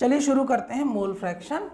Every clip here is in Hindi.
चलिए शुरू करते हैं मोल फ्रैक्शन।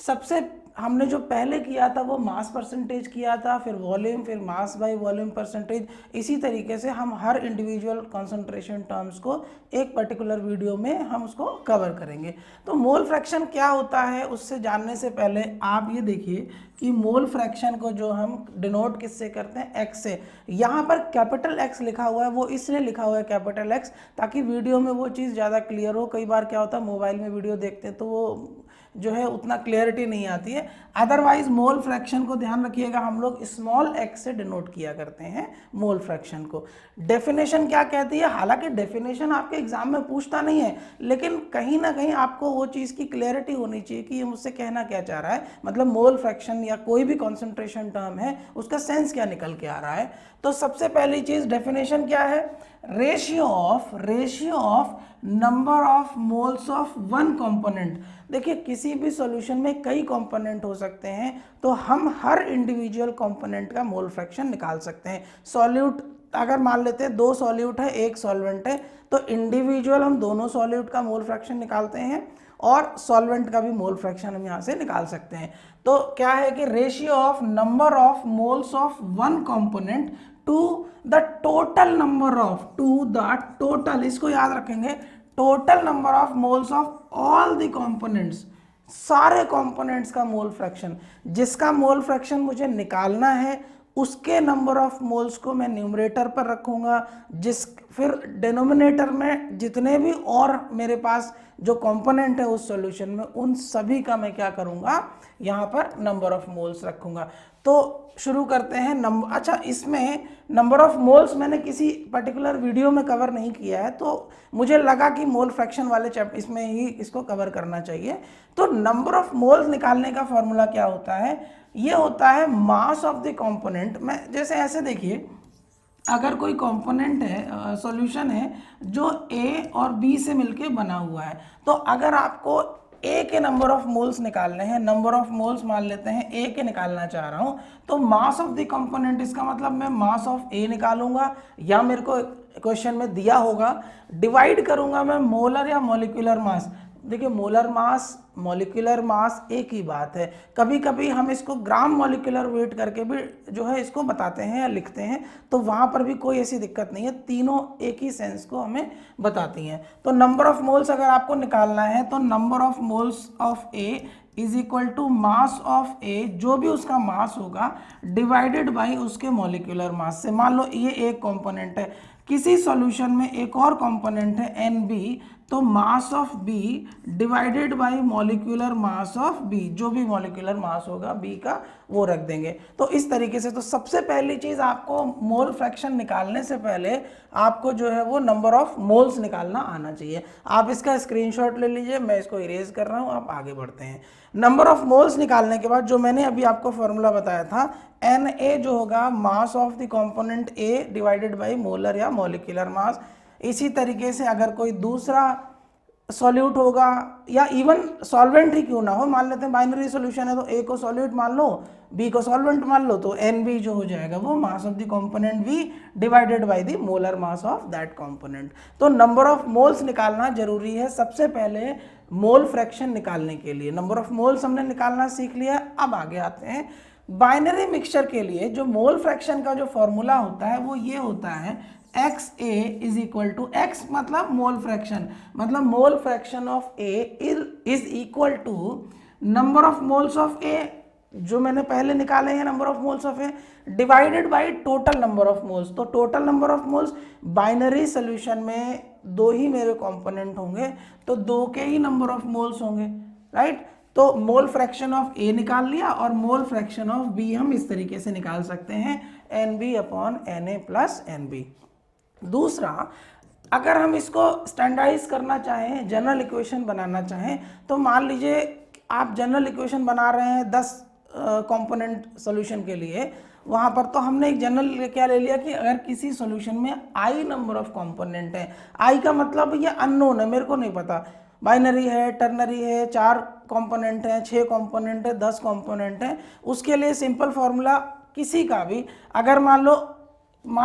सबसे हमने जो पहले किया था वो मास परसेंटेज किया था, फिर वॉल्यूम, फिर मास बाय वॉल्यूम परसेंटेज। इसी तरीके से हम हर इंडिविजुअल कॉन्सेंट्रेशन टर्म्स को एक पर्टिकुलर वीडियो में हम उसको कवर करेंगे। तो मोल फ्रैक्शन क्या होता है उससे जानने से पहले आप ये देखिए कि मोल फ्रैक्शन को जो हम डिनोट किससे करते हैं, एक्स से। यहाँ पर कैपिटल एक्स लिखा हुआ है, वो इसलिए लिखा हुआ है कैपिटल एक्स ताकि वीडियो में वो चीज़ ज़्यादा क्लियर हो। कई बार क्या होता है मोबाइल में वीडियो देखते हैं तो वो जो है उतना क्लियरिटी नहीं आती है। अदरवाइज मोल फ्रैक्शन को ध्यान रखिएगा, हम लोग स्मॉल एक्स से डिनोट किया करते हैं मोल फ्रैक्शन को। डेफिनेशन क्या कहती है, हालांकि डेफिनेशन आपके एग्जाम में पूछता नहीं है, लेकिन कहीं ना कहीं आपको वो चीज़ की क्लियरिटी होनी चाहिए कि ये मुझसे कहना क्या चाह रहा है, मतलब मोल फ्रैक्शन या कोई भी कॉन्सेंट्रेशन टर्म है उसका सेंस क्या निकल के आ रहा है। तो सबसे पहली चीज़ डेफिनेशन क्या है, ratio of number of moles of one component. देखिए किसी भी सॉल्यूशन में कई कंपोनेंट हो सकते हैं, तो हम हर इंडिविजुअल कंपोनेंट का मोल फ्रैक्शन निकाल सकते हैं। सॉल्यूट अगर मान लेते हैं दो सॉल्यूट है एक सॉल्वेंट है, तो इंडिविजुअल हम दोनों सॉल्यूट का मोल फ्रैक्शन निकालते हैं और सॉल्वेंट का भी मोल फ्रैक्शन हम यहाँ से निकाल सकते हैं। तो क्या है कि ratio of number of moles of one component to the total number of, to the total, इसको याद रखेंगे, total number of moles of all the components, सारे कंपोनेंट्स का मोल फ्रैक्शन। जिसका मोल फ्रैक्शन मुझे निकालना है उसके नंबर ऑफ मोल्स को मैं न्यूमरेटर पर रखूंगा, फिर डिनोमिनेटर में जितने भी और मेरे पास जो कंपोनेंट है उस सॉल्यूशन में उन सभी का मैं क्या करूंगा, यहाँ पर नंबर ऑफ मोल्स रखूंगा। तो शुरू करते हैं नंबर। अच्छा, इसमें नंबर ऑफ मोल्स मैंने किसी पर्टिकुलर वीडियो में कवर नहीं किया है, तो मुझे लगा कि मोल फ्रैक्शन वाले चैप्टर इसमें ही इसको कवर करना चाहिए। तो नंबर ऑफ मोल्स निकालने का फॉर्मूला क्या होता है, ये होता है मास ऑफ द कंपोनेंट। मैं जैसे ऐसे देखिए, अगर कोई कंपोनेंट है, सॉल्यूशन है जो ए और बी से मिलके बना हुआ है, तो अगर आपको ए के नंबर ऑफ मोल्स निकालने हैं, नंबर ऑफ मोल्स मान लेते हैं ए के निकालना चाह रहा हूं, तो मास ऑफ द कंपोनेंट, इसका मतलब मैं मास ऑफ ए निकालूंगा, या मेरे को क्वेश्चन में दिया होगा डिवाइड करूंगा मैं मोलर या मॉलिक्यूलर मास। देखिए मोलर मास मॉलिक्यूलर मास एक ही बात है, कभी कभी हम इसको ग्राम मॉलिक्यूलर वेट करके भी जो है इसको बताते हैं या लिखते हैं, तो वहाँ पर भी कोई ऐसी दिक्कत नहीं है, तीनों एक ही सेंस को हमें बताती हैं। तो नंबर ऑफ मोल्स अगर आपको निकालना है तो number of moles of A is equal to mass of A, जो भी उसका मास होगा डिवाइडेड बाई उसके मॉलिक्यूलर मास से। मान लो ये एक कंपोनेंट है, किसी सॉल्यूशन में एक और कंपोनेंट है एन बी, तो mass of B divided by molecular mass of B, जो भी मॉलिक्यूलर मास होगा बी का वो रख देंगे। तो इस तरीके से, तो सबसे पहली चीज आपको मोल फ्रैक्शन निकालने से पहले आपको जो है वो नंबर ऑफ मोल्स निकालना आना चाहिए। आप इसका स्क्रीनशॉट ले लीजिए, मैं इसको इरेज कर रहा हूँ, आप आगे बढ़ते हैं। नंबर ऑफ मोल्स निकालने के बाद जो मैंने अभी आपको फॉर्मूला बताया था, एन ए जो होगा मास of the component A divided by molar या मॉलिक्यूलर मास। इसी तरीके से अगर कोई दूसरा सॉल्यूट होगा या इवन सॉल्वेंट ही क्यों ना हो, मान लेते हैं बाइनरी सॉल्यूशन है तो ए को सॉल्यूट मान लो, बी को सॉल्वेंट मान लो, तो एन बी जो हो जाएगा वो mass of the component B divided by the molar mass of that component. तो नंबर ऑफ मोल्स निकालना जरूरी है सबसे पहले मोल फ्रैक्शन निकालने के लिए। नंबर ऑफ मोल्स हमने निकालना सीख लिया, अब आगे आते हैं बाइनरी मिक्सचर के लिए। जो मोल फ्रैक्शन का जो फॉर्मूला होता है वो ये होता है, X A is equal to, X मतलब मोल फ्रैक्शन, मतलब mole fraction of A is equal to number of moles of A जो मैंने पहले निकाले हैं, number of moles of A divided by total number of moles. तो total number of moles, binary solution में दो ही मेरे कंपोनेंट होंगे तो दो के ही नंबर ऑफ मोल्स होंगे, राइट। तो मोल फ्रैक्शन ऑफ ए निकाल लिया और मोल फ्रैक्शन ऑफ बी हम इस तरीके से निकाल सकते हैं, n B upon n A plus n B. दूसरा, अगर हम इसको स्टैंडर्डाइज करना चाहें, जनरल इक्वेशन बनाना चाहें, तो मान लीजिए आप जनरल इक्वेशन बना रहे हैं 10 कंपोनेंट सॉल्यूशन के लिए, वहाँ पर तो हमने एक जनरल क्या ले लिया कि अगर किसी सॉल्यूशन में आई नंबर ऑफ कंपोनेंट है, आई का मतलब ये अननोन है, मेरे को नहीं पता, बाइनरी है, टर्नरी है, 4 कंपोनेंट हैं, 6 कंपोनेंट है, 10 कंपोनेंट है, उसके लिए सिंपल फार्मूला किसी का भी, अगर मान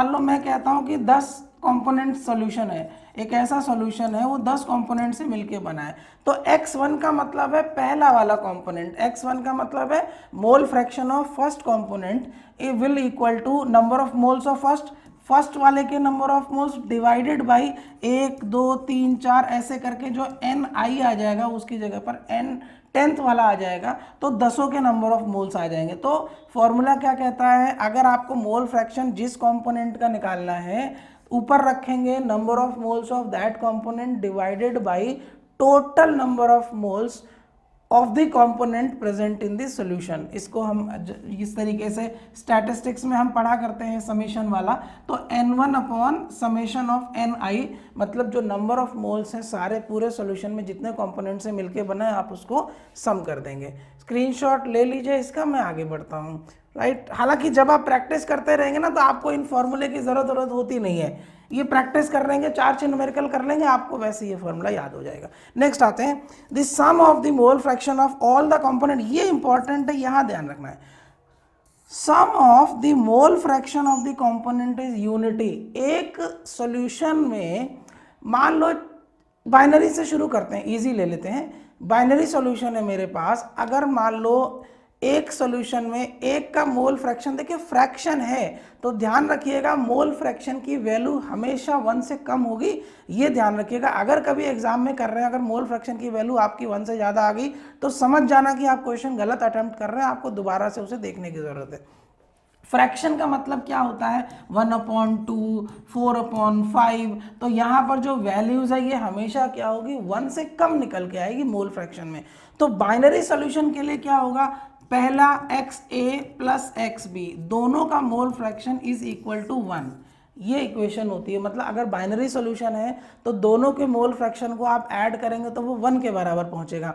लो मैं कहता हूँ कि 10 कंपोनेंट सॉल्यूशन है, एक ऐसा सॉल्यूशन है वो 10 कंपोनेंट से मिलके बना है। तो x1 का मतलब है पहला वाला कंपोनेंट, x1 का मतलब है mole fraction of first component will equal to number of moles of first वाले के number of moles divided by 1 2 3 4 ऐसे करके जो ni आ जाएगा उसकी जगह पर n 10th वाला आ जाएगा, तो 10 के नंबर ऑफ मोल्स आ जाएंगे। तो फॉर्मूला क्या कहता है, अगर आपको मोल फ्रैक्शन जिस कंपोनेंट का निकालना है ऊपर रखेंगे number of moles of that component divided by total number of moles of the component present in the solution. इसको हम इस तरीके से स्टैटिस्टिक्स में हम पढ़ा करते हैं समेशन वाला। तो n1 upon summation of ni, मतलब जो नंबर ऑफ मोल्स हैं सारे पूरे सॉल्यूशन में जितने कंपोनेंट से मिलके बना है आप उसको सम कर देंगे। स्क्रीनशॉट ले लीजिए इसका, मैं आगे बढ़ता हूँ। राइट, हालांकि जब आप प्रैक्टिस करते रहेंगे ना तो आपको इन फॉर्मूले की जरूरत होती नहीं है, ये प्रैक्टिस कर लेंगे, 4 न्यूमेरिकल कर लेंगे, आपको वैसे ये फॉर्मूला याद हो जाएगा। नेक्स्ट आते हैं, the sum of the mole fraction of all the component, ये इंपॉर्टेंट है, यहां ध्यान रखना है। Sum of the mole fraction of the component is unity. एक सॉल्यूशन में मान लो, बाइनरी से शुरू करते हैं, इजी ले लेते हैं। बाइनरी सॉल्यूशन है मेरे पास, अगर मान लो एक सॉल्यूशन में एक का मोल फ्रैक्शन, देखिए फ्रैक्शन है तो ध्यान रखिएगा मोल फ्रैक्शन की वैल्यू हमेशा 1 से कम होगी, ये ध्यान रखिएगा। अगर कभी एग्जाम में कर रहे हैं अगर मोल फ्रैक्शन की वैल्यू आपकी 1 से ज़्यादा आ गई तो समझ जाना कि आप क्वेश्चन गलत अटेम्प्ट कर रहे हैं, आपको दोबारा से उसे देखने की ज़रूरत है। फ्रैक्शन का मतलब क्या होता है, 1/2, 4/5, तो यहाँ पर जो वैल्यूज है ये हमेशा क्या होगी, 1 से कम निकल के आएगी मोल फ्रैक्शन में। तो बाइनरी सॉल्यूशन के लिए क्या होगा, पहला XA प्लस XB दोनों का mole fraction is equal to 1, ये इक्वेशन होती है। मतलब अगर बाइनरी सॉल्यूशन है तो दोनों के मोल फ्रैक्शन को आप ऐड करेंगे तो वो 1 के बराबर पहुंचेगा।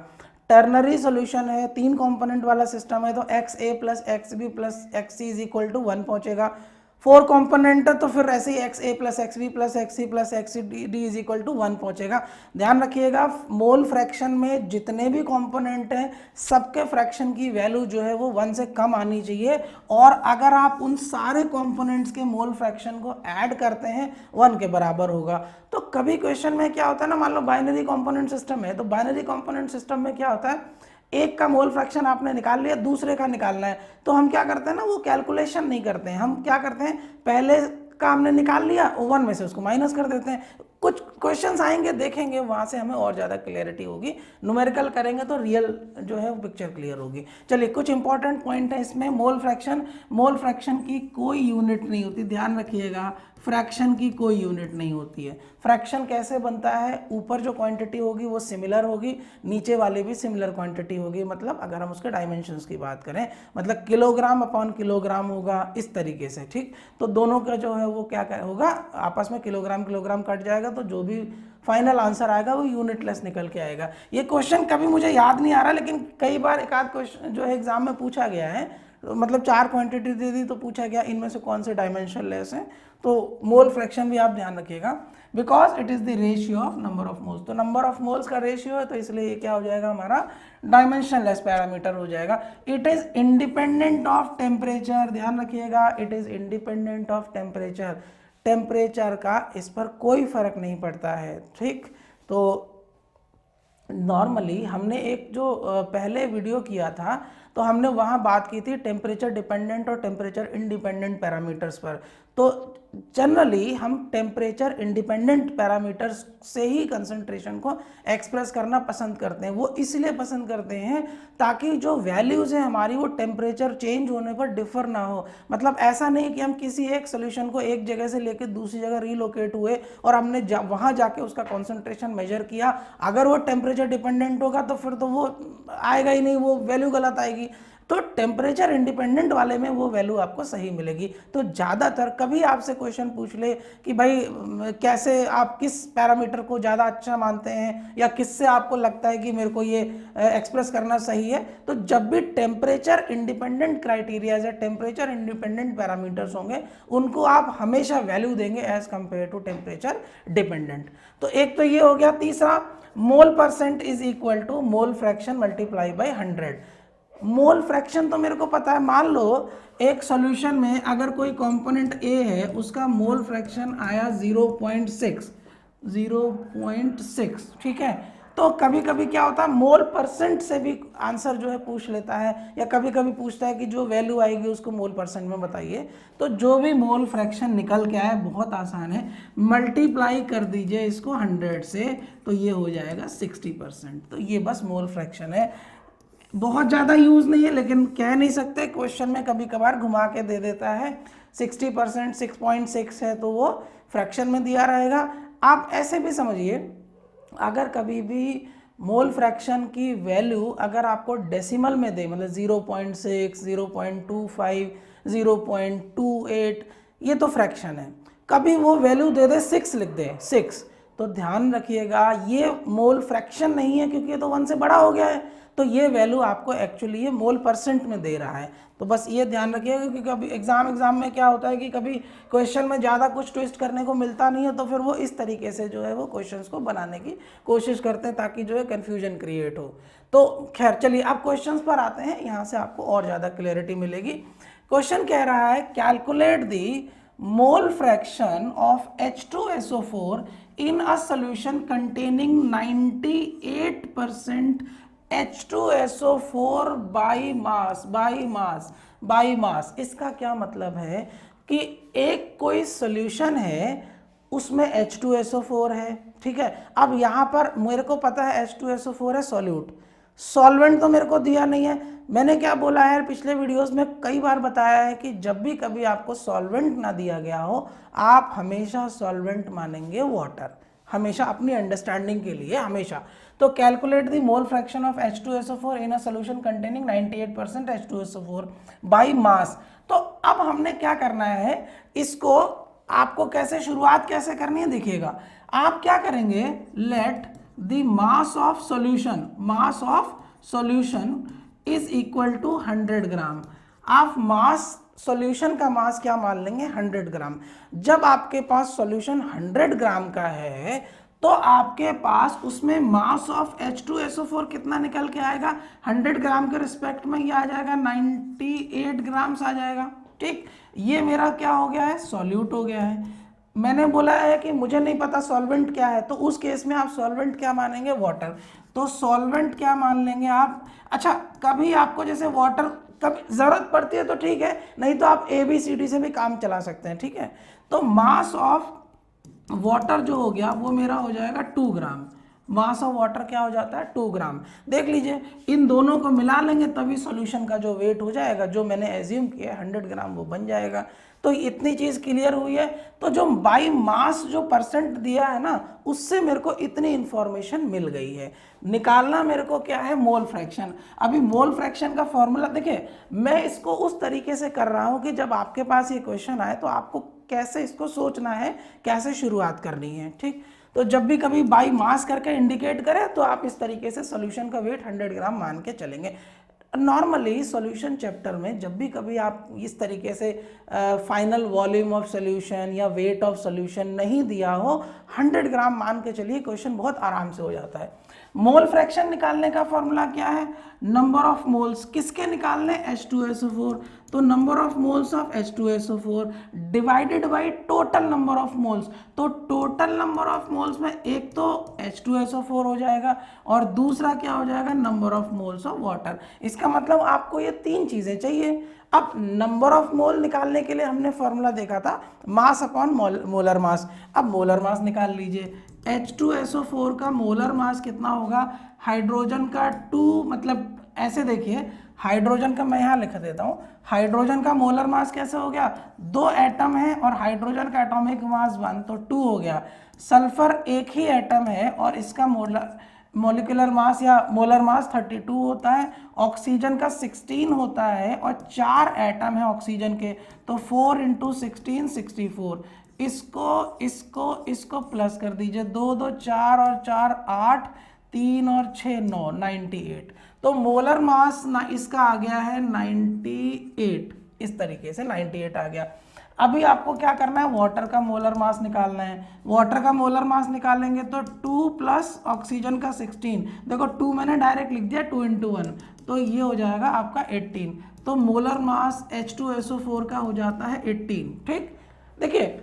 टर्नरी सॉल्यूशन है, 3 कंपोनेंट वाला सिस्टम है, तो XA plus XB plus XC is equal to 1 पहुंचेगा। 4 कंपोनेंट है तो फिर ऐसे ही XA plus XB plus XC plus XD is equal to 1 पहुंचेगा। ध्यान रखिएगा मोल फ्रैक्शन में जितने भी कंपोनेंट हैं सबके फ्रैक्शन की वैल्यू जो है वो 1 से कम आनी चाहिए, और अगर आप उन सारे कंपोनेंट्स के मोल फ्रैक्शन को ऐड करते हैं 1 के बराबर होगा। तो कभी क्वेश्चन में क्या होता है ना, मान लो बाइनरी कंपोनेंट सिस्टम है, तो बाइनरी कंपोनेंट सिस्टम में क्या होता है, एक का मोल फ्रैक्शन आपने निकाल लिया, दूसरे का निकालना है, तो हम क्या करते हैं ना, वो कैलकुलेशन नहीं करते हैं, हम क्या करते हैं पहले का हमने निकाल लिया 1 में से उसको माइनस कर देते हैं। कुछ क्वेश्चंस आएंगे देखेंगे, वहां से हमें और ज़्यादा क्लियरिटी होगी, न्यूमेरिकल करेंगे तो रियल जो है वो पिक्चर क्लियर होगी। चलिए कुछ इंपॉर्टेंट पॉइंट है इसमें। मोल फ्रैक्शन की कोई यूनिट नहीं होती, ध्यान रखिएगा, फ्रैक्शन की कोई यूनिट नहीं होती है। फ्रैक्शन कैसे बनता है, ऊपर जो क्वांटिटी होगी वो सिमिलर होगी, नीचे वाली भी सिमिलर क्वांटिटी होगी। मतलब अगर हम उसके डायमेंशंस की बात करें, मतलब किलोग्राम अपॉन किलोग्राम होगा इस तरीके से, ठीक। तो दोनों का जो है वो क्या होगा, आपस में किलोग्राम कट जाएगा, तो जो भी फाइनल आंसर आएगा वो यूनिटलेस निकल के आएगा। ये क्वेश्चन कभी मुझे याद नहीं आ रहा, लेकिन कई बार एक आध क्वेश्चन जो है एग्जाम में पूछा गया है, मतलब 4 क्वांटिटी दे दी तो पूछा गया इनमें से कौन से डायमेंशनलेस हैं। तो मोल फ्रैक्शन भी आप ध्यान रखिएगा, because it is the ratio of number of moles. तो नंबर ऑफ मोल्स का रेशियो है तो इसलिए ये क्या हो जाएगा, हमारा डायमेंशनलेस पैरामीटर हो जाएगा। It is independent of temperature, ध्यान रखिएगा, it is independent of temperature. Temperature का इस पर कोई फर्क नहीं पड़ता है, ठीक। तो नॉर्मली हमने एक जो पहले वीडियो किया था तो हमने वहाँ बात की थी टेम्परेचर डिपेंडेंट और टेम्परेचर इंडिपेंडेंट पैरामीटर्स पर। तो जनरली हम टेम्परेचर इंडिपेंडेंट पैरामीटर्स से ही कंसंट्रेशन को एक्सप्रेस करना पसंद करते हैं। वो इसलिए पसंद करते हैं ताकि जो वैल्यूज़ हैं हमारी वो टेम्परेचर चेंज होने पर डिफर ना हो। मतलब ऐसा नहीं कि हम किसी एक सोल्यूशन को एक जगह से लेकर दूसरी जगह रीलोकेट हुए और हमने वहाँ जाके उसका कॉन्सेंट्रेशन मेजर किया, अगर वो टेम्परेचर डिपेंडेंट होगा तो फिर तो वो आएगा ही नहीं, वो वैल्यू गलत आएगी। तो टेम्परेचर इंडिपेंडेंट वाले में वो वैल्यू आपको सही मिलेगी। तो ज़्यादातर कभी आपसे क्वेश्चन पूछ ले कि भाई कैसे आप किस पैरामीटर को ज़्यादा अच्छा मानते हैं या किससे आपको लगता है कि मेरे को ये एक्सप्रेस करना सही है, तो जब भी टेम्परेचर इंडिपेंडेंट क्राइटेरियाज या टेम्परेचर इंडिपेंडेंट पैरामीटर्स होंगे उनको आप हमेशा वैल्यू देंगे as compare to temperature dependent. तो एक तो ये हो गया। तीसरा, mole percent is equal to mole fraction multiply by 100। Mole fraction तो मेरे को पता है, मान लो एक सॉल्यूशन में अगर कोई कंपोनेंट ए है, उसका मोल फ्रैक्शन आया 0.6, ठीक है। तो कभी कभी क्या होता है, मोल परसेंट से भी आंसर जो है पूछ लेता है, या कभी कभी पूछता है कि जो वैल्यू आएगी उसको मोल परसेंट में बताइए। तो जो भी मोल फ्रैक्शन निकल के आए, बहुत आसान है, मल्टीप्लाई कर दीजिए इसको 100 से, तो ये हो जाएगा 60%। तो ये बस मोल फ्रैक्शन है, बहुत ज़्यादा यूज़ नहीं है, लेकिन कह नहीं सकते, क्वेश्चन में कभी कभार घुमा के दे देता है। 60% 6.6 है तो वो फ्रैक्शन में दिया रहेगा। आप ऐसे भी समझिए, अगर कभी भी मोल फ्रैक्शन की वैल्यू अगर आपको डेसिमल में दे, मतलब 0.6, 0.25, 0.28, ये तो फ्रैक्शन है। कभी वो वैल्यू दे दे 6 लिख दे 6, तो ध्यान रखिएगा ये मोल फ्रैक्शन नहीं है, क्योंकि ये तो 1 से बड़ा हो गया है। तो ये वैल्यू आपको एक्चुअली ये मोल परसेंट में दे रहा है। तो बस ये ध्यान रखिएगा, क्योंकि कभी एग्जाम में क्या होता है कि कभी क्वेश्चन में ज़्यादा कुछ ट्विस्ट करने को मिलता नहीं है, तो फिर वो इस तरीके से जो है वो क्वेश्चंस को बनाने की कोशिश करते हैं, ताकि जो है कन्फ्यूजन क्रिएट हो। तो खैर चलिए, अब क्वेश्चंस पर आते हैं, यहाँ से आपको और ज़्यादा क्लियरिटी मिलेगी। क्वेश्चन कह रहा है, calculate the mole fraction of H2SO4 in a solution containing 98% H2SO4 by mass. इसका क्या मतलब है कि एक कोई सॉल्यूशन है, उसमें H2SO4 है, ठीक है। अब यहाँ पर मेरे को पता है H2SO4 है सॉल्यूट, सॉल्वेंट तो मेरे को दिया नहीं है। मैंने क्या बोला है पिछले वीडियोस में कई बार बताया है कि जब भी कभी आपको सॉल्वेंट ना दिया गया हो, आप हमेशा सॉल्वेंट मानेंगे वाटर, हमेशा अपनी अंडरस्टैंडिंग के लिए हमेशा। तो calculate the mole fraction of H2SO4 in a solution containing 98% H2SO4 by mass. तो अब हमने क्या करना है, इसको आपको कैसे शुरुआत कैसे करनी है देखिएगा। आप क्या करेंगे, let the mass of solution is equal to 100 gram. आप मास सॉल्यूशन का मास क्या मान लेंगे, 100 ग्राम। जब आपके पास सॉल्यूशन 100 ग्राम का है, तो आपके पास उसमें मास ऑफ H2SO4 कितना निकल के आएगा, 100 ग्राम के रिस्पेक्ट में ये आ जाएगा 98 ग्राम्स आ जाएगा, ठीक। ये मेरा क्या हो गया है, सॉल्यूट हो गया है। मैंने बोला है कि मुझे नहीं पता सॉल्वेंट क्या है, तो उस केस में आप सॉल्वेंट क्या मानेंगे, वाटर। तो सॉल्वेंट क्या मान लेंगे आप। अच्छा, कभी आपको जैसे वाटर कभी ज़रूरत पड़ती है तो ठीक है, नहीं तो आप ABCD से भी काम चला सकते हैं, ठीक है। तो मास ऑफ वाटर जो हो गया वो मेरा हो जाएगा 2 ग्राम। मास ऑफ वाटर क्या हो जाता है, 2 ग्राम। देख लीजिए, इन दोनों को मिला लेंगे तभी सॉल्यूशन का जो वेट हो जाएगा, जो मैंने एज्यूम किया 100 ग्राम, वो बन जाएगा। तो इतनी चीज़ क्लियर हुई है। तो जो बाई मास जो परसेंट दिया है ना, उससे मेरे को इतनी इंफॉर्मेशन मिल गई है। निकालना मेरे को क्या है, मोल फ्रैक्शन। अभी मोल फ्रैक्शन का फॉर्मूला देखिए, मैं इसको उस तरीके से कर रहा हूँ कि जब आपके पास ये क्वेश्चन आए तो आपको कैसे इसको सोचना है, कैसे शुरुआत करनी है, ठीक। तो जब भी कभी बाई मास करके इंडिकेट करें तो आप इस तरीके से सॉल्यूशन का वेट 100 ग्राम मान के चलेंगे। नॉर्मली सॉल्यूशन चैप्टर में जब भी कभी आप इस तरीके से फाइनल वॉल्यूम ऑफ सॉल्यूशन या वेट ऑफ सॉल्यूशन नहीं दिया हो, 100 ग्राम मान के चलिए, क्वेश्चन बहुत आराम से हो जाता है। मोल फ्रैक्शन निकालने का फॉर्मूला क्या है, नंबर ऑफ मोल्स किसके निकालने, H2SO4। तो number of moles of H2SO4 divided by total number of moles. तो टोटल नंबर ऑफ मोल्स में एक तो H2SO4 हो जाएगा, और दूसरा क्या हो जाएगा, number of moles of water. इसका मतलब आपको ये 3 चीजें चाहिए। अब नंबर ऑफ मोल निकालने के लिए हमने फॉर्मूला देखा था मास अपॉन मोलर मास। अब मोलर मास निकाल लीजिए। H2SO4 का मोलर मास कितना होगा, हाइड्रोजन का 2, मतलब ऐसे देखिए, हाइड्रोजन का मैं यहाँ लिख देता हूँ, हाइड्रोजन का मोलर मास कैसे हो गया, 2 एटम है और हाइड्रोजन का एटॉमिक मास 1, तो 2 हो गया। सल्फर एक ही एटम है और इसका मोलिकुलर मास या मोलर मास 32 होता है। ऑक्सीजन का 16 होता है और 4 एटम है ऑक्सीजन के, तो 4 × 16 64। इसको प्लस कर दीजिए, 2 2 4 और 4 8, 3 और 6 9, 98। तो मोलर मास ना इसका आ गया है 98, इस तरीके से 98 आ गया। अभी आपको क्या करना है, वाटर का मोलर मास निकालना है। वाटर का मोलर मास निकालेंगे तो 2 प्लस ऑक्सीजन का 16, देखो 2 मैंने डायरेक्ट लिख दिया, 2 × 1, तो ये हो जाएगा आपका 18। तो मोलर मास H2SO4 का हो जाता है 18। ठीक, देखिए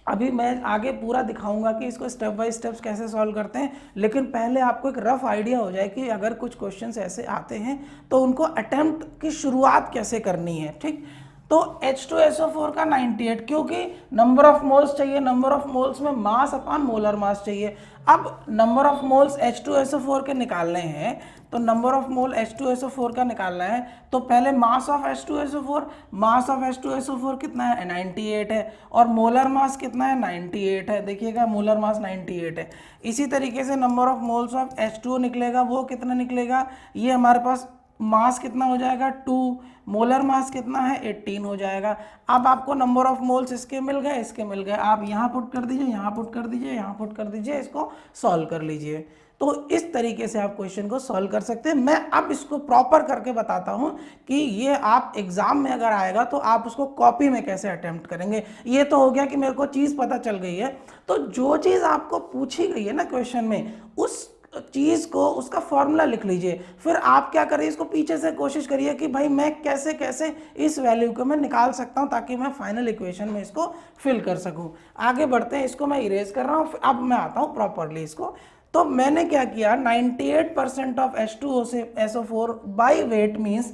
अभी मैं आगे पूरा दिखाऊंगा कि इसको स्टेप बाय स्टेप्स कैसे सॉल्व करते हैं, लेकिन पहले आपको एक रफ आइडिया हो जाए कि अगर कुछ क्वेश्चंस ऐसे आते हैं तो उनको अटेम्प्ट की शुरुआत कैसे करनी है। ठीक, तो H2SO4 का 98, क्योंकि नंबर ऑफ मोल्स चाहिए, नंबर ऑफ मोल्स में मास अपॉन मोलर मास चाहिए। अब नंबर ऑफ मोल्स H2SO4 के निकालने हैं, तो नंबर ऑफ मोल H2SO4 का निकालना है तो पहले mass of H2SO4, mass of H2SO4 कितना है 98 है, और मोलर मास कितना है 98 है। देखिएगा मोलर मास 98 है। इसी तरीके से number of moles of H2O निकलेगा, वो कितना निकलेगा, ये हमारे पास मास कितना हो जाएगा 2, मोलर मास कितना है 18 हो जाएगा। अब आपको नंबर ऑफ मोल्स इसके मिल गए, इसके मिल गए, आप यहाँ पुट कर दीजिए, यहाँ पुट कर दीजिए, यहाँ पुट कर दीजिए, इसको सॉल्व कर लीजिए। तो इस तरीके से आप क्वेश्चन को सॉल्व कर सकते हैं। मैं अब इसको प्रॉपर करके बताता हूं कि ये आप एग्जाम में अगर आएगा तो आप उसको कॉपी में कैसे अटेम्प्ट करेंगे। ये तो हो गया कि मेरे को चीज़ पता चल गई है, तो जो चीज़ आपको पूछी गई है ना क्वेश्चन में, उस चीज़ को, उसका फॉर्मूला लिख लीजिए। फिर आप क्या करिए, इसको पीछे से कोशिश करिए कि भाई मैं कैसे कैसे इस वैल्यू को मैं निकाल सकता हूं ताकि मैं फाइनल इक्वेशन में इसको फिल कर सकूं। आगे बढ़ते हैं, इसको मैं इरेज कर रहा हूं, अब मैं आता हूं प्रॉपरली इसको। तो मैंने क्या किया, 98% of H2SO4 by wait means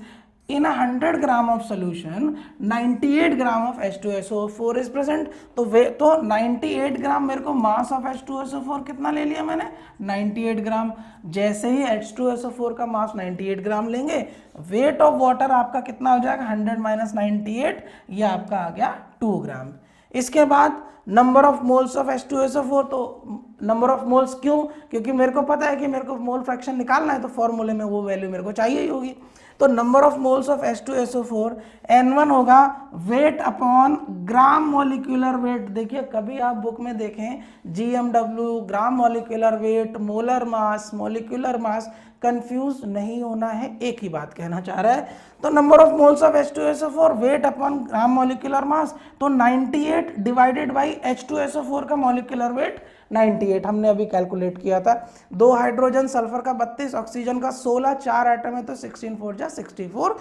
in a 100 gram of solution 98 gram of H2SO4 is present. तो 98 ग्राम मेरे को मास ऑफ H2SO4 कितना ले लिया मैंने 98 ग्राम। जैसे ही H2SO4 का मास 98 ग्राम लेंगे, वेट ऑफ वाटर आपका कितना हो जाएगा 100 माइनस 98, ये आपका आ गया 2 ग्राम। इसके बाद number of moles of H2SO4, तो नंबर ऑफ मोल्स क्यों, क्योंकि मेरे को पता है कि मेरे को मोल फ्रैक्शन निकालना है, तो फॉर्मूले में वो वैल्यू मेरे को चाहिए ही होगी। तो number of moles of H2SO4 N1 होगा wait upon gram molecular wait. देखिए कभी आप बुक में देखें GMW, ग्राम molecular wait, molar mass, molecular mass, confuse नहीं होना है, एक ही बात कहना चाह रहा है। तो number of moles of H2SO4 wait upon gram molecular mass, तो 98 डिवाइडेड बाई H2SO4 का मॉलिक्यूलर वेट 98 हमने अभी कैलकुलेट किया था। 2 हाइड्रोजन, सल्फर का 32, ऑक्सीजन का 16, 4 एटम है तो 16 4 जा 64,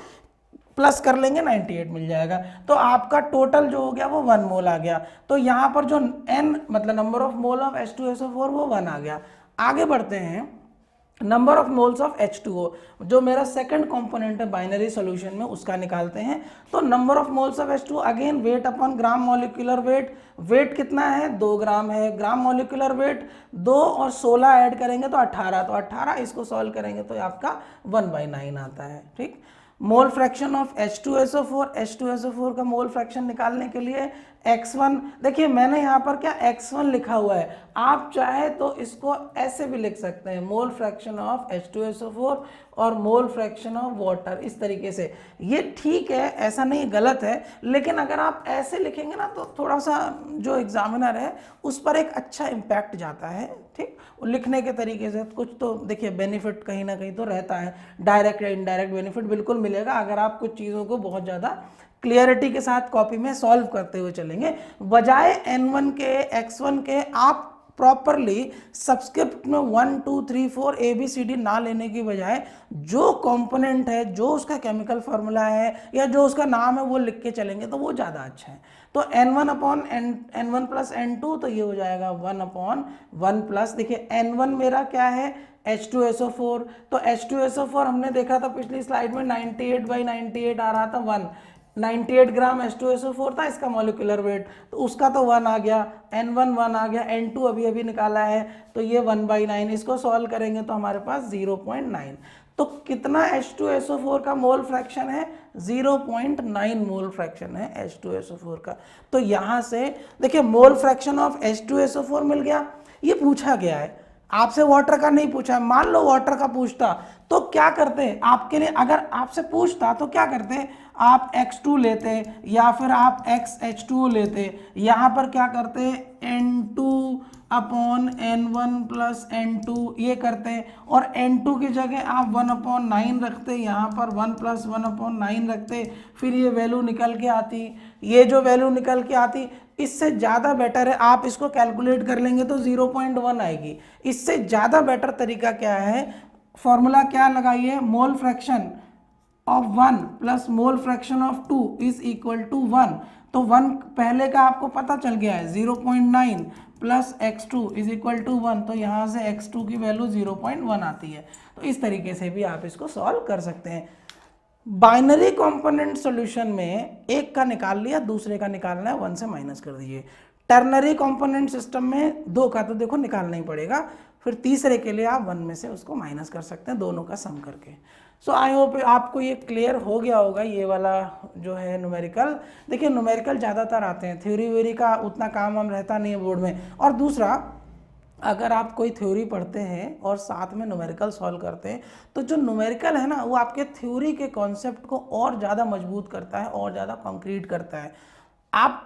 प्लस कर लेंगे 98 मिल जाएगा। तो आपका टोटल जो हो गया वो 1 मोल आ गया। तो यहाँ पर जो N मतलब number of mole of H2SO4 वो 1 आ गया। आगे बढ़ते हैं, number of moles of H2O जो मेरा सेकंड कंपोनेंट है बाइनरी सॉल्यूशन में, उसका निकालते हैं। तो number of moles of H2O again weight upon gram molecular weight, weight कितना है 2 ग्राम है, ग्राम मॉलिक्यूलर वेट 2 और 16 ऐड करेंगे तो 18, तो 18 इसको सॉल्व करेंगे तो आपका 1/9 आता है। ठीक, मोल फ्रैक्शन ऑफ H2SO4 का मोल फ्रैक्शन निकालने के लिए x1, देखिए मैंने यहाँ पर क्या x1 लिखा हुआ है, आप चाहे तो इसको ऐसे भी लिख सकते हैं, मोल फ्रैक्शन ऑफ H2SO4 और मोल फ्रैक्शन ऑफ वाटर, इस तरीके से। ये ठीक है, ऐसा नहीं गलत है, लेकिन अगर आप ऐसे लिखेंगे ना तो थोड़ा सा जो एग्जामिनर है उस पर एक अच्छा इम्पैक्ट जाता है। ठीक, लिखने के तरीके से कुछ तो देखिए बेनिफिट कहीं ना कहीं तो रहता है, डायरेक्ट या इनडायरेक्ट बेनिफिट बिल्कुल मिलेगा अगर आप कुछ चीज़ों को बहुत ज़्यादा क्लियरिटी के साथ कॉपी में सॉल्व करते हुए चलेंगे। बजाय N1 के x1 के आप प्रॉपरली सबस्क्रिप्ट में 1 2 3 4 ABCD ना लेने की बजाय जो कंपोनेंट है, जो उसका केमिकल फार्मूला है या जो उसका नाम है वो लिख के चलेंगे तो वो ज़्यादा अच्छा है। तो N1 upon N1 plus N2, तो ये हो जाएगा 1/1 प्लस, देखिए N1 मेरा क्या है H2SO4, तो H2SO4 हमने देखा था पिछली स्लाइड में 98/98 आ रहा था 1, 98 ग्राम H2SO4 था इसका मॉलिक्यूलर वेट, तो उसका तो 1 आ गया, N1 1 आ गया, N2 अभी अभी निकाला है तो ये 1/9, इसको सॉल्व करेंगे तो हमारे पास 0.9। तो कितना H2SO4 का मोल फ्रैक्शन है 0.9 मोल फ्रैक्शन है H2SO4 का। तो यहाँ से देखिए मोल फ्रैक्शन ऑफ H2SO4 मिल गया। ये पूछा गया है आपसे, वाटर का नहीं पूछा है। मान लो वाटर का पूछता तो क्या करते आपके लिए, अगर आपसे पूछता तो क्या करते, आप X2 लेते या फिर आप XH2 लेते, यहाँ पर क्या करते N2 upon N1 plus N2 ये करते, और N2 की जगह आप 1/9 रखते, यहाँ पर 1 प्लस 1/9 रखते, फिर ये वैल्यू निकल के आती, ये जो वैल्यू निकल के आती इससे ज़्यादा बेटर है आप इसको कैलकुलेट कर लेंगे तो 0.1 आएगी। इससे ज़्यादा बेटर तरीका क्या है, फॉर्मूला क्या लगाइए, mole fraction of 1 plus mole fraction of 2 is equal to 1। तो 1 पहले का आपको पता चल गया है, 0.9 plus x2 is equal to 1, तो यहाँ से x2 की वैल्यू 0.1 आती है। तो इस तरीके से भी आप इसको सॉल्व कर सकते हैं। बाइनरी कंपोनेंट सॉल्यूशन में एक का निकाल लिया, दूसरे का निकालना है, 1 से माइनस कर दीजिए। टर्नरी कंपोनेंट सिस्टम में 2 का तो देखो निकालना ही पड़ेगा, फिर तीसरे के लिए आप 1 में से उसको माइनस कर सकते हैं, दोनों का सम करके। सो आई होप आपको ये क्लियर हो गया होगा, ये वाला जो है न्यूमेरिकल। देखिए न्यूमेरिकल ज़्यादातर आते हैं, थ्योरी व्योरी का उतना काम हम रहता नहीं है बोर्ड में। और दूसरा, अगर आप कोई थ्योरी पढ़ते हैं और साथ में न्यूमेरिकल सॉल्व करते हैं, तो जो न्यूमेरिकल है ना, वो आपके थ्योरी के कॉन्सेप्ट को और ज़्यादा मजबूत करता है और ज़्यादा कंक्रीट करता है। आप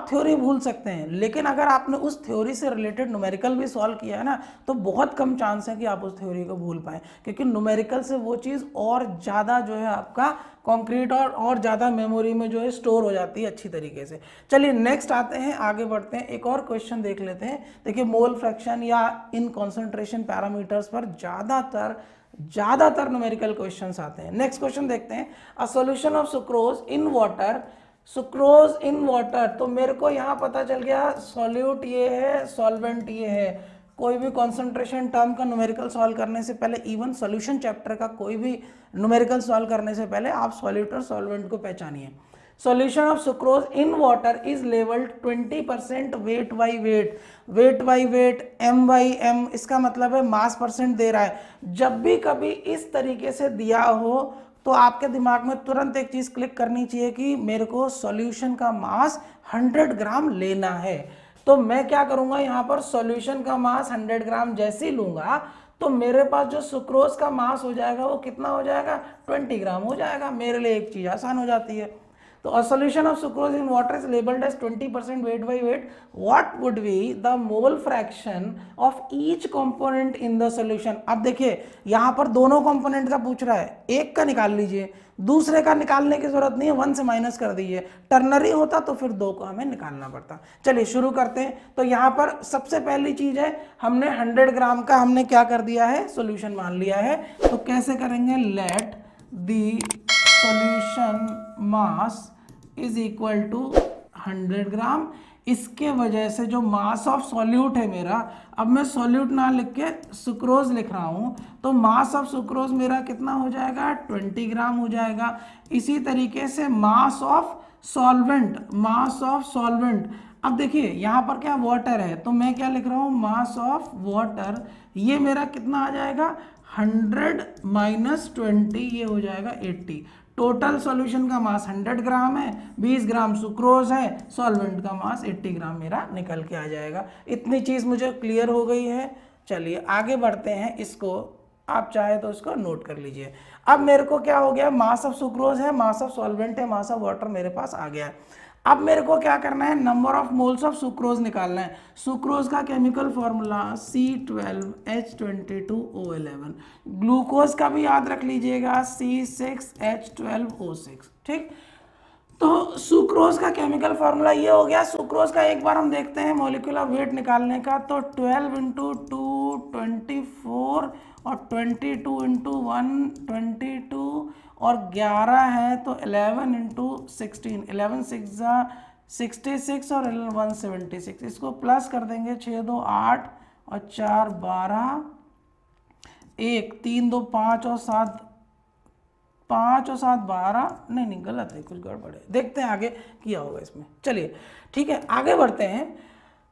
थ्योरी भूल सकते हैं, लेकिन अगर आपने उस थ्योरी से रिलेटेड न्यूमेरिकल भी सॉल्व किया है ना, तो बहुत कम चांस है कि आप उस थ्योरी को भूल पाएँ, क्योंकि न्यूमेरिकल से वो चीज़ और ज़्यादा जो है आपका कॉन्क्रीट और ज़्यादा मेमोरी में जो है स्टोर हो जाती है अच्छी तरीके से। चलिए नेक्स्ट आते हैं, आगे बढ़ते हैं, एक और क्वेश्चन देख लेते हैं। देखिए मोल फ्रैक्शन या इन कॉन्सेंट्रेशन पैरामीटर्स पर ज़्यादातर न्यूमेरिकल क्वेश्चंस आते हैं। नेक्स्ट क्वेश्चन देखते हैं, a solution of sucrose in water, sucrose in water. तो मेरे को यहाँ पता चल गया सॉल्यूट ये है, सॉल्वेंट ये है। कोई भी कॉन्सेंट्रेशन टर्म का न्यूमेरिकल सॉल्व करने से पहले, इवन सॉल्यूशन चैप्टर का कोई भी न्यूमेरिकल सॉल्व करने से पहले आप सॉल्यूट और सॉल्वेंट को पहचानिए। Solution of sucrose in water is labelled 20% weight by weight, weight by weight, M by M, इसका मतलब है मास परसेंट दे रहा है। जब भी कभी इस तरीके से दिया हो तो आपके दिमाग में तुरंत एक चीज़ क्लिक करनी चाहिए कि मेरे को सॉल्यूशन का मास 100 ग्राम लेना है। तो मैं क्या करूँगा, यहाँ पर सॉल्यूशन का मास 100 ग्राम जैसे ही लूँगा तो मेरे पास जो सुक्रोज का मास हो जाएगा वो कितना हो जाएगा, 20 ग्राम हो जाएगा। मेरे लिए एक चीज़ आसान हो जाती है। तो a solution of sucrose in water is labeled as 20% weight by weight. What would be the mole fraction of each component in the solution? अब देखिए यहाँ पर दोनों कंपोनेंट का पूछ रहा है, एक का निकाल लीजिए, दूसरे का निकालने की जरूरत नहीं है, 1 से माइनस कर दीजिए। टर्नरी होता तो फिर 2 को हमें निकालना पड़ता। चलिए शुरू करते हैं। तो यहाँ पर सबसे पहली चीज है, हमने 100 ग्राम का हमने क्या कर दिया है, सोल्यूशन मान लिया है। तो कैसे करेंगे, let the solution mass is equal to 100 gram. इसके वजह से जो मास ऑफ सॉल्यूट है मेरा, अब मैं सॉल्यूट ना लिख के सुक्रोज लिख रहा हूँ, तो मास ऑफ सुक्रोज मेरा कितना हो जाएगा, 20 ग्राम हो जाएगा। इसी तरीके से mass of solvent, mass of solvent, अब देखिए यहाँ पर क्या वाटर है, तो मैं क्या लिख रहा हूँ, मास ऑफ वाटर, ये मेरा कितना आ जाएगा, 100 माइनस 20, ये हो जाएगा 80। टोटल सॉल्यूशन का मास 100 ग्राम है, 20 ग्राम सुक्रोज है, सॉल्वेंट का मास 80 ग्राम मेरा निकल के आ जाएगा। इतनी चीज़ मुझे क्लियर हो गई है। चलिए आगे बढ़ते हैं, इसको आप चाहे तो इसको नोट कर लीजिए। अब मेरे को क्या हो गया, मास ऑफ सुक्रोज है, मास ऑफ सॉल्वेंट है, मास ऑफ वाटर मेरे पास आ गया है। अब मेरे को क्या करना है, number of moles of sucrose निकालना है। सुक्रोज का केमिकल फॉर्मूला C12H22O11, ग्लूकोज का भी याद रख लीजिएगा C6H12O6, ठीक। तो सुक्रोज का केमिकल फॉर्मूला ये हो गया। सुक्रोज का एक बार हम देखते हैं मॉलिक्यूलर वेट निकालने का, तो 12 इंटू 2 24 और 22 इंटू 1 22 और 11 है तो 11 इंटू 16, 11 6 66 और 1 76। इसको प्लस कर देंगे, 6 2 8 और 4 12, 1 3 2 5 और 7 12, नहीं गलत है, कुछ गड़बड़ है, देखते हैं आगे किया होगा इसमें। चलिए ठीक है, आगे बढ़ते हैं।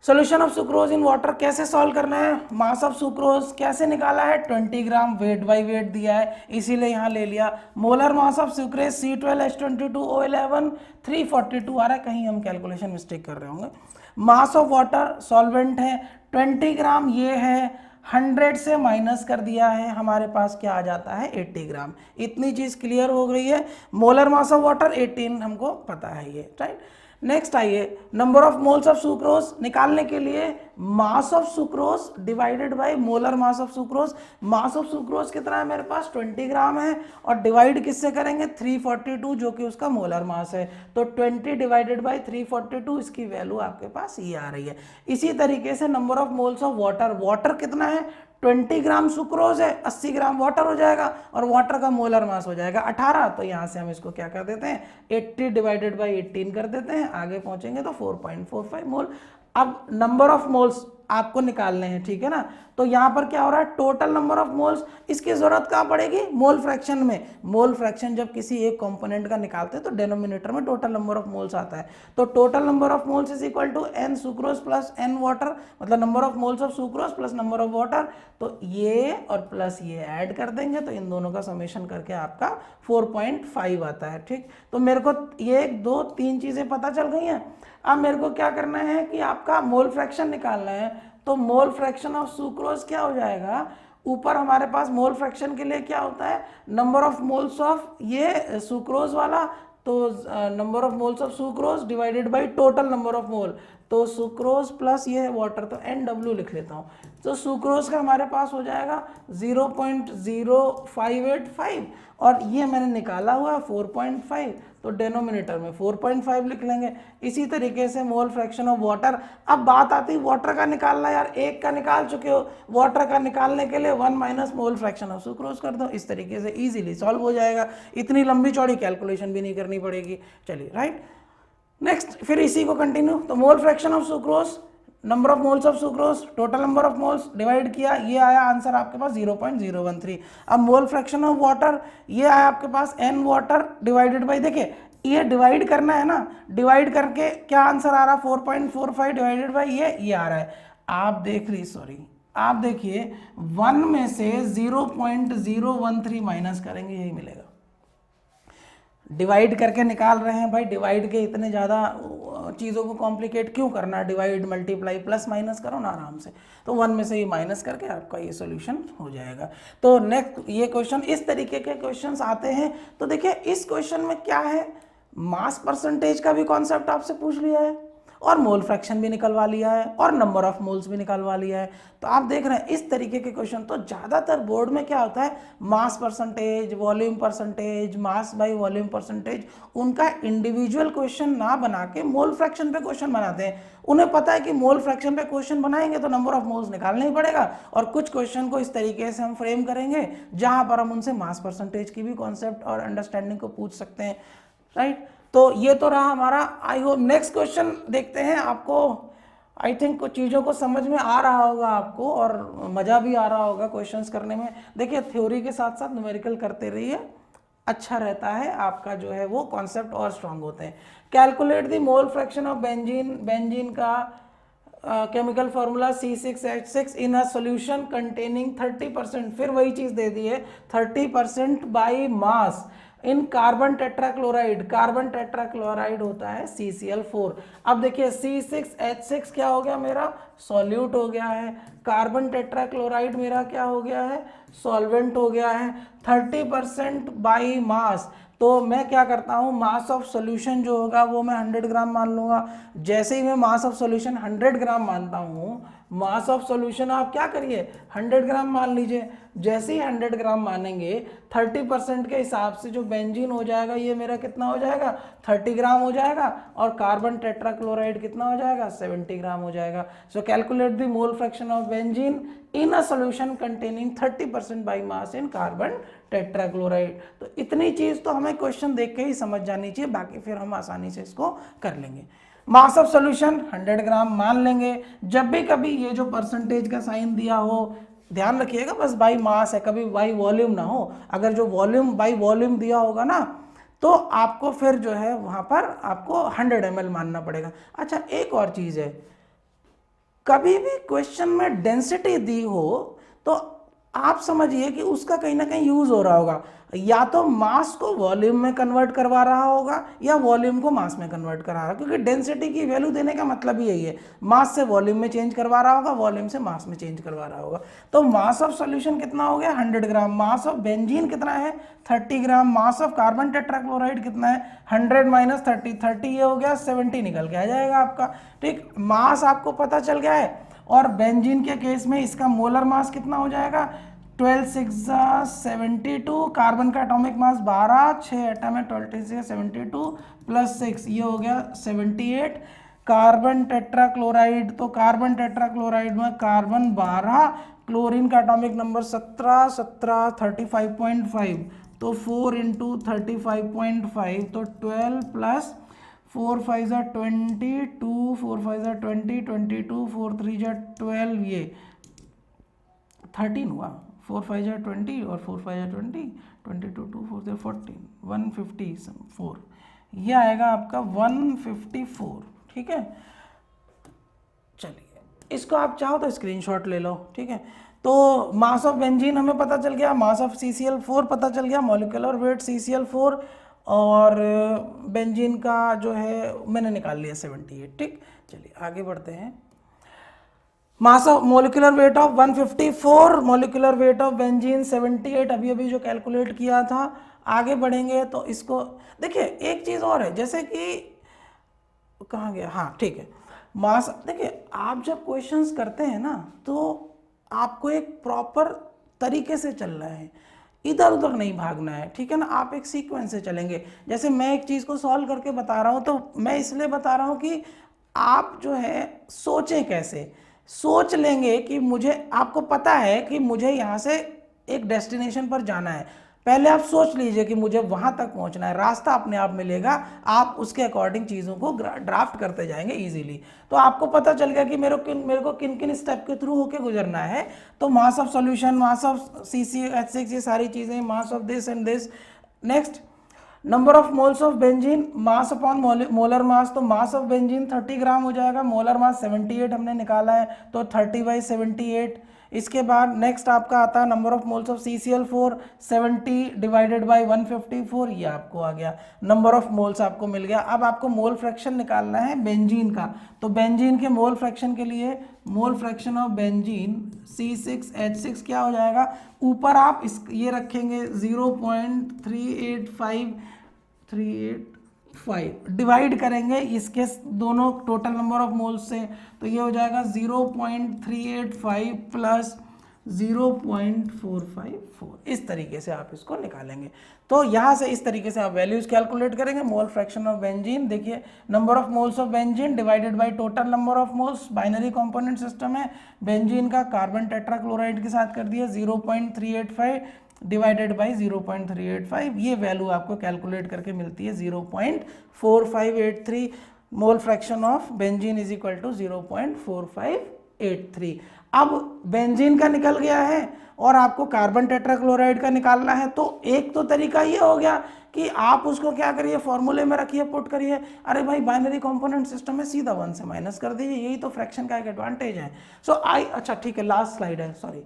Solution of sucrose in water कैसे सॉल्व करना है, मास ऑफ सुक्रोज कैसे निकाला है, 20 ग्राम, वेट बाई वेट दिया है इसीलिए यहाँ ले लिया। Molar mass of sucrase C12H22O11 342 आ रहा है, कहीं हम कैलकुलेशन मिस्टेक कर रहे होंगे। मास ऑफ वाटर सॉल्वेंट है 20 ग्राम, ये है 100 से माइनस कर दिया है, हमारे पास क्या आ जाता है 80 ग्राम। इतनी चीज़ क्लियर हो गई है। मोलर मास ऑफ वाटर 18 हमको पता है ये, राइट। नेक्स्ट आइए, number of moles of sucrose निकालने के लिए mass of sucrose divided by molar mass of sucrose. Mass of sucrose कितना है मेरे पास, 20 ग्राम है, और डिवाइड किससे करेंगे, 342 जो कि उसका मोलर मास है। तो 20 डिवाइडेड बाय 342, इसकी वैल्यू आपके पास ये आ रही है। इसी तरीके से number of moles of water, water कितना है 20 ग्राम सुक्रोज है, 80 ग्राम वाटर हो जाएगा और वाटर का मोलर मास हो जाएगा 18। तो यहाँ से हम इसको क्या कर देते हैं, 80 डिवाइडेड बाई 18 कर देते हैं, आगे पहुंचेंगे तो 4.45 मोल। अब नंबर ऑफ मोल्स आपको निकालने हैं, ठीक है ना। तो यहाँ पर क्या हो रहा है, टोटल नंबर ऑफ मोल्स, इसकी जरूरत कहाँ पड़ेगी, मोल फ्रैक्शन में। मोल फ्रैक्शन जब किसी एक कंपोनेंट का निकालते हैं तो डिनोमिनेटर में टोटल नंबर ऑफ मोल्स आता है। तो total number of moles is equal to n sucrose plus n water, मतलब number of moles of sucrose plus number of water. तो ये और प्लस ये ऐड कर देंगे तो इन दोनों का समेशन करके आपका 4.5 आता है, ठीक। तो मेरे को ये 2 3 चीजें पता चल गई हैं। अब मेरे को क्या करना है कि आपका मोल फ्रैक्शन निकालना है। तो मोल फ्रैक्शन ऑफ सुक्रोज क्या हो जाएगा, ऊपर हमारे पास मोल फ्रैक्शन के लिए क्या होता है, नंबर ऑफ मोल्स ऑफ ये सुक्रोज वाला, तो number of moles of sucrose divided by total number of mole. तो सुक्रोज प्लस ये है वाटर, तो NW लिख लेता हूँ। तो सुक्रोज का हमारे पास हो जाएगा 0.0585 और ये मैंने निकाला हुआ 4.5, तो डेनोमिनेटर में 4.5 लिख लेंगे। इसी तरीके से मोल फ्रैक्शन ऑफ वाटर। अब बात आती है वाटर का निकालना, यार एक का निकाल चुके हो, वाटर का निकालने के लिए 1 minus mole fraction of sucrose कर दो। इस तरीके से इजीली सॉल्व हो जाएगा, इतनी लंबी चौड़ी कैलकुलेशन भी नहीं करनी पड़ेगी। चलिए राइट, नेक्स्ट फिर इसी को कंटिन्यू। तो mole fraction of sucrose, number of moles of sucrose, total number of moles divide किया, ये आया आंसर आपके पास 0.013। अब मोल फ्रैक्शन ऑफ वाटर, ये आया आपके पास n वाटर डिवाइडेड बाई, देखिए ये डिवाइड करना है ना, डिवाइड करके क्या आंसर आ रहा है 4.45 डिवाइडेड बाई ये आ रहा है। आप देख ली, सॉरी आप देखिए 1 में से 0.013 माइनस करेंगे, यही मिलेगा। डिवाइड करके निकाल रहे हैं भाई, डिवाइड के इतने ज़्यादा चीज़ों को कॉम्प्लिकेट क्यों करना, डिवाइड मल्टीप्लाई प्लस माइनस करो ना आराम से। तो 1 में से ये माइनस करके आपका ये सॉल्यूशन हो जाएगा। तो नेक्स्ट ये क्वेश्चन, इस तरीके के क्वेश्चंस आते हैं। तो देखिए इस क्वेश्चन में क्या है, मास परसेंटेज का भी कॉन्सेप्ट आपसे पूछ लिया है और मोल फ्रैक्शन भी निकलवा लिया है और नंबर ऑफ मोल्स भी निकलवा लिया है। तो आप देख रहे हैं इस तरीके के क्वेश्चन तो ज़्यादातर बोर्ड में क्या होता है, mass percentage, volume percentage, mass by volume percentage, उनका इंडिविजुअल क्वेश्चन ना बना के मोल फ्रैक्शन पे क्वेश्चन बनाते हैं। उन्हें पता है कि मोल फ्रैक्शन पे क्वेश्चन बनाएंगे तो नंबर ऑफ मोल्स निकालना ही पड़ेगा, और कुछ क्वेश्चन को इस तरीके से हम फ्रेम करेंगे जहाँ पर हम उनसे मास परसेंटेज की भी कॉन्सेप्ट और अंडरस्टैंडिंग को पूछ सकते हैं, राइट। तो ये तो रहा हमारा। आई होप नेक्स्ट क्वेश्चन देखते हैं। आपको आई थिंक कुछ चीज़ों को समझ में आ रहा होगा आपको और मज़ा भी आ रहा होगा क्वेश्चंस करने में। देखिए थ्योरी के साथ साथ न्यूमेरिकल करते रहिए, अच्छा रहता है, आपका जो है वो कॉन्सेप्ट और स्ट्रांग होते हैं। Calculate the mole fraction of benzene, benzene का chemical formula C6H6 in a solution containing 30%, फिर वही चीज़ दे दी है 30% by mass in carbon tetrachloride. Carbon tetrachloride होता है CCl4। अब देखिए C6H6 क्या हो गया, मेरा सॉल्यूट हो गया है, कार्बन टेट्राक्लोराइड मेरा क्या हो गया है, सॉल्वेंट हो गया है। 30% बाई मास, तो मैं क्या करता हूँ, मास ऑफ सॉल्यूशन जो होगा वो मैं 100 ग्राम मान लूँगा। जैसे ही मैं मास ऑफ सॉल्यूशन 100 ग्राम मानता हूँ, मास ऑफ सॉल्यूशन आप क्या करिए 100 ग्राम मान लीजिए। जैसे ही 100 ग्राम मानेंगे 30% के हिसाब से जो बेंजीन हो जाएगा ये मेरा कितना हो जाएगा 30 ग्राम हो जाएगा, और कार्बन टेट्राक्लोराइड कितना हो जाएगा 70 ग्राम हो जाएगा। सो calculate the mole fraction of benzene in a solution containing 30% by mass in carbon tetrachloride. तो इतनी चीज़ तो हमें क्वेश्चन देख के ही समझ जानी चाहिए, बाकी फिर हम आसानी से इसको कर लेंगे। मास ऑफ सॉल्यूशन 100 ग्राम मान लेंगे। जब भी कभी ये जो परसेंटेज का साइन दिया हो, ध्यान रखिएगा बस बाई मास है, कभी बाई वॉल्यूम ना हो। अगर जो वॉल्यूम बाई वॉल्यूम दिया होगा ना तो आपको फिर जो है वहाँ पर आपको 100 ml मानना पड़ेगा। अच्छा एक और चीज़ है, कभी भी क्वेश्चन में डेंसिटी दी हो तो आप समझिए कि उसका कहीं ना कहीं यूज हो रहा होगा, या तो मास को वॉल्यूम में कन्वर्ट करवा रहा होगा या वॉल्यूम को मास में कन्वर्ट करा रहा है, क्योंकि डेंसिटी की वैल्यू देने का मतलब ही यही है, मास से वॉल्यूम में चेंज करवा रहा होगा, वॉल्यूम से मास में चेंज करवा रहा होगा। तो मास ऑफ सॉल्यूशन कितना हो गया 100 ग्राम, मास ऑफ बेंजीन कितना है 30 ग्राम, मास ऑफ कार्बन टेट्राक्लोराइड कितना है 100 माइनस 30, 30 ये हो गया 70 निकल के आ जाएगा आपका, ठीक। मास आपको पता चल गया है, और बेंजीन के केस में इसका मोलर मास कितना हो जाएगा 12 6 72, कार्बन का एटॉमिक मास 12, 6 एटम है 12 से 72 प्लस 6 ये हो गया 78। कार्बन टेट्राक्लोराइड, तो कार्बन टेट्राक्लोराइड में कार्बन 12 क्लोरीन का एटॉमिक नंबर 17, 17 35.5, तो 4 इंटू 35.5 तो 12 प्लस 4 5 ज़ा 22, 4 5 ज़ा 20, 22, 4 3 ज़ा 12, ये 13 हुआ। 4 5 ज़ा 20 और 4 5 ज़ा 20, 22 2 4 ज़ा 14, 154, ये आएगा आपका 154। ठीक है, चलिए इसको आप चाहो तो स्क्रीनशॉट ले लो। ठीक है, तो मास ऑफ बेंजीन हमें पता चल गया, मास ऑफ CCl4 पता चल गया, मॉलिक्यूलर वेट CCl4 और बेंजीन का जो है मैंने निकाल लिया 78। ठीक, चलिए आगे बढ़ते हैं। Mass of molecular weight of 154, molecular weight of benzene 78, अभी अभी जो कैलकुलेट किया था। आगे बढ़ेंगे तो इसको देखिए, एक चीज़ और है, जैसे कि कहाँ गया, हाँ ठीक है, मास। देखिए आप जब क्वेश्चंस करते हैं ना तो आपको एक प्रॉपर तरीके से चलना है, इधर उधर नहीं भागना है। ठीक है ना, आप एक सीक्वेंस से चलेंगे। जैसे मैं एक चीज़ को सॉल्व करके बता रहा हूँ तो मैं इसलिए बता रहा हूँ कि आप जो है सोचें, कैसे सोच लेंगे कि मुझे, आपको पता है कि मुझे यहाँ से एक डेस्टिनेशन पर जाना है, पहले आप सोच लीजिए कि मुझे वहाँ तक पहुँचना है, रास्ता अपने आप मिलेगा, आप उसके अकॉर्डिंग चीज़ों को ड्राफ्ट करते जाएंगे इजीली। तो आपको पता चल गया कि मेरे को किन किन स्टेप के थ्रू होके गुजरना है। तो mass of solution, mass of CCH6, ये सारी चीज़ें, mass of this and this. Next, number of moles of benzene, mass upon molar mass, तो मास ऑफ बेंजीन 30 ग्राम हो जाएगा, मोलर मास 78 हमने निकाला है, तो 30/78। इसके बाद नेक्स्ट आपका आता है number of moles of CCl4, 70 divided by 154, ये आपको आ गया, नंबर ऑफ मोल्स आपको मिल गया। अब आपको मोल फ्रैक्शन निकालना है बेंजीन का, तो बेंजीन के मोल फ्रैक्शन के लिए मोल फ्रैक्शन ऑफ बेंजीन C6H6 क्या हो जाएगा, ऊपर आप ये रखेंगे 0.385 डिवाइड करेंगे इसके दोनों टोटल नंबर ऑफ मोल्स से, तो ये हो जाएगा 0.385 प्लस 0.454। इस तरीके से आप इसको निकालेंगे। तो यहाँ से इस तरीके से आप वैल्यूज कैलकुलेट करेंगे। मोल फ्रैक्शन ऑफ बेंजीन, देखिए number of moles of benzene divided by total number of moles, binary component system है। बेंजीन का कार्बन टेट्राक्लोराइड के साथ कर दिया 0.385 डिवाइडेड बाई 0.385, ये वैल्यू आपको कैलकुलेट करके मिलती है 0.4583। Mole fraction of benzene is equal to 0.4583। अब बेंजीन का निकल गया है और आपको कार्बन टेट्राक्लोराइड का निकालना है, तो एक तो तरीका ये हो गया कि आप उसको क्या करिए, फॉर्मूले में रखिए, पुट करिए। अरे भाई बाइनरी कंपोनेंट सिस्टम में सीधा 1 से माइनस कर दीजिए, यही तो फ्रैक्शन का एक एडवांटेज है। अच्छा ठीक है, लास्ट स्लाइड है, सॉरी।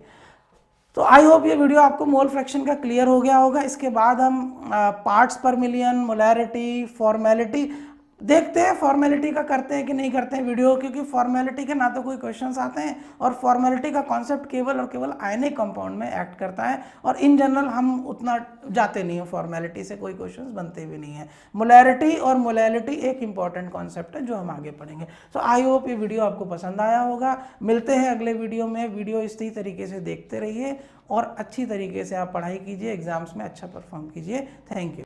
तो आई होप ये वीडियो आपको मोल फ्रैक्शन का क्लियर हो गया होगा। इसके बाद हम पार्ट्स पर मिलियन, मोलैरिटी, फॉर्मेलिटी देखते हैं, फॉर्मेलिटी का करते हैं कि नहीं करते हैं वीडियो, क्योंकि फॉर्मेलिटी के ना तो कोई क्वेश्चंस आते हैं और फॉर्मेलिटी का कॉन्सेप्ट केवल और केवल आयनिक कंपाउंड में एक्ट करता है, और इन जनरल हम उतना जाते नहीं हैं, फॉर्मेलिटी से कोई क्वेश्चंस बनते भी नहीं हैं। मोलैरिटी और मोलैलिटी एक इंपॉर्टेंट कॉन्सेप्ट है जो हम आगे पढ़ेंगे। सो आई होप ये वीडियो आपको पसंद आया होगा। मिलते हैं अगले वीडियो में। वीडियो इसी तरीके से देखते रहिए और अच्छी तरीके से आप पढ़ाई कीजिए, एग्जाम्स में अच्छा परफॉर्म कीजिए। Thank you.